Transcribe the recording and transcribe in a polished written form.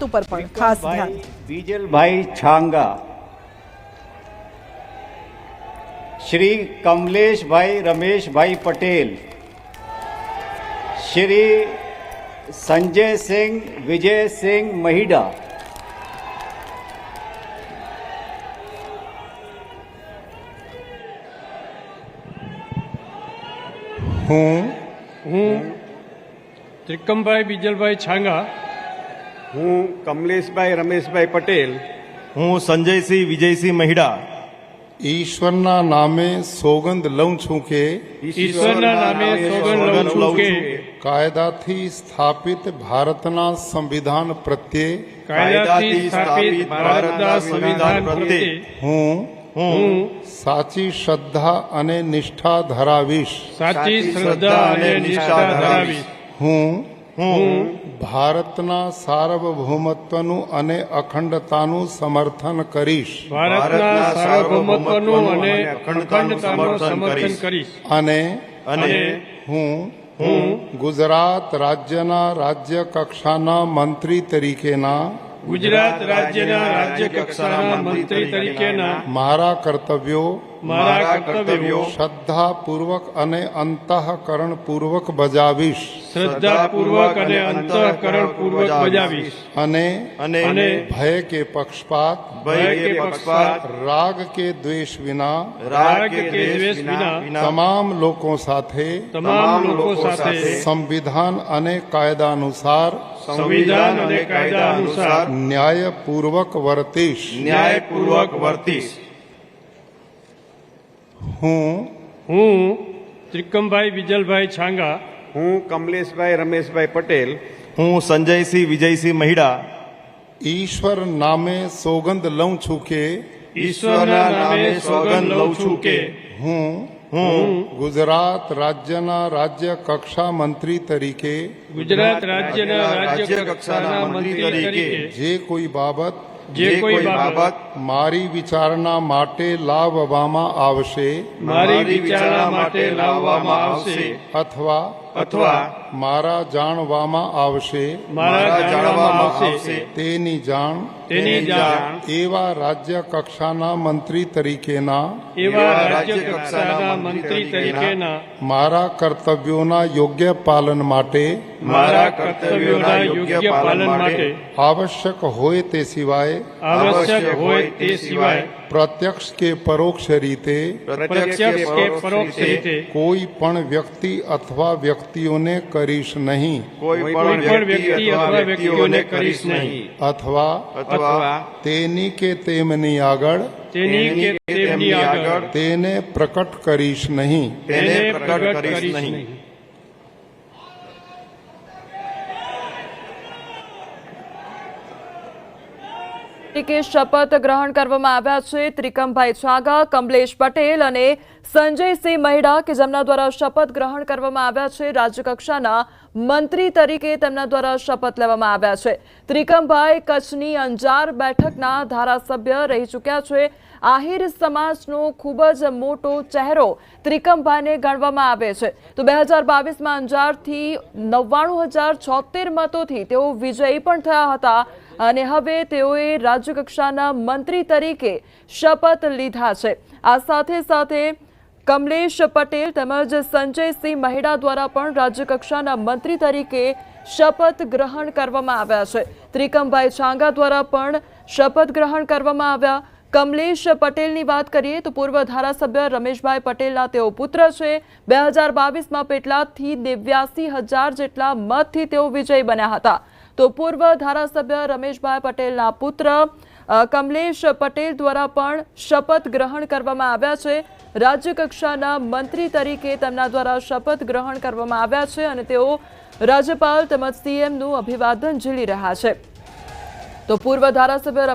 पर पण खास ध्यान। बीजल भाई छांगा, श्री कमलेश भाई रमेश भाई पटेल, श्री संजय सिंह विजय सिंह महिडा, હું ત્રિકમભાઈ બીજલભાઈ છાંગા, હું કમલેશભાઈ રમેશભાઈ પટેલ, હું સંજયસિંહ વિજયસિંહ મહિડા ઈશ્વરના નામે સોગંદ લઉં છું કે ઈશ્વરના નામે સોગંદ લઉં છું કે કાયદાથી સ્થાપિત ભારતના સંવિધાન પ્રત્યે કાયદાથી સ્થાપિત ભારતના સંવિધાન પ્રત્યે હું સાચી શ્રદ્ધા અને નિષ્ઠા ધરાવીશ। સાચી શ્રદ્ધા અને નિષ્ઠા ધરાવીશ। હું ભારતના સાર્વભૌમત્વનું અને અખંડતાનું સમર્થન કરીશ ભારતના સાર્વભૌમત્વનું અને અખંડતાનું સમર્થન કરીશ અને હું ગુજરાત રાજ્યના રાજ્ય કક્ષાના મંત્રી તરીકેના ગુજરાત રાજ્યના રાજ્ય કક્ષાના મંત્રી તરીકેના મારા કર્તવ્યો શ્રદ્ધાપૂર્વક અને અંતઃકરણપૂર્વક બજાવીશ શ્રદ્ધાપૂર્વક અને અંતઃકરણપૂર્વક બજાવીશ અને ભય કે પક્ષપાત રાગ કે દ્વેષ વિના તમામ લોકો સાથે સંવિધાન અને કાયદા અનુસાર ન્યાયપૂર્વક વર્તીશ। હું ત્રિકમભાઈ બીજલભાઈ છાંગા, હું કમલેશભાઈ રમેશભાઈ પટેલ, હું સંજયસિંહ વિજયસિંહ મહિડા ઈશ્વર નામે સોગંદ લઉં છું કે ઈશ્વરના નામે સોગંદ લઉં છું કે હું ગુજરાત રાજ્યના રાજ્ય કક્ષા મંત્રી તરીકે ગુજરાત રાજ્યના રાજ્ય કક્ષાના મંત્રી તરીકે જે કોઈ બાબત મારી વિચારણા માટે લાવવામાં આવશે અથવા મારા જાણવામાં આવશે તેની જાણ એવા રાજ્ય કક્ષાના મંત્રી તરીકેના મારા કર્તવ્યોના યોગ્ય પાલન માટે આવશ્યક હોય તે સિવાય પ્રત્યક્ષ કે પરોક્ષ રીતે કોઈ પણ વ્યક્તિ અથવા વ્યક્તિઓને કરીશ નહીં અથવા તેની કે તેમની આગળ તેને પ્રકટ કરીશ નહીં। કે શપથ ગ્રહણ કરવામાં આવ્યા છે ત્રિકમભાઈ છાંગા, કમલેશ પટેલ અને સંજયસિંહ મહિડા કે જેમના દ્વારા શપથ ગ્રહણ કરવામાં આવ્યા છે। રાજ્યકક્ષાના મંત્રી તરીકે તેમના દ્વારા શપથ લેવામાં આવ્યા છે। ત્રિકમભાઈ કચ્છની અંજાર બેઠકના ધારાસભ્ય રહી ચૂક્યા છે। આહિર સમાજનો ખૂબ જ મોટો ચહેરો ત્રિકમભાઈને ગણવામાં આવે છે। તો 2022માં અંજારથી 99,076 મતોથી તેઓ વિજયી પણ થયા હતા અને હવે તેઓએ રાજ્યકક્ષાના મંત્રી તરીકે શપથ લીધા છે। આ સાથે કમલેશ પટેલ તેમજ સંજયસિંહ મહિડા દ્વારા પણ રાજ્યકક્ષાના મંત્રી તરીકે શપથ ગ્રહણ કરવામાં આવ્યા છે। ત્રિકમભાઈ છાંગા દ્વારા પણ શપથ ગ્રહણ કરવામાં આવ્યા। કમલેશ પટેલની વાત કરીએ તો પૂર્વ ધારાસભ્ય રમેશભાઈ પટેલના તેઓ પુત્ર છે। 2022માં પેટલાદથી 89,000 જેટલા મતથી તેઓ વિજયી બન્યા હતા। તો પૂર્વ ધારાસભ્ય રમેશભાઈ પટેલના પુત્ર કમલેશ પટેલ દ્વારા પણ શપથ ગ્રહણ કરવામાં આવ્યા છે। રાજ્યકક્ષાના મંત્રી તરીકે તેમના દ્વારા શપથ ગ્રહણ કરવામાં આવ્યા છે અને તેઓ રાજ્યપાલ તેમજ સીએમનું અભિવાદન ઝીલી રહ્યા છે। તો પૂર્વ ધારાસભ્ય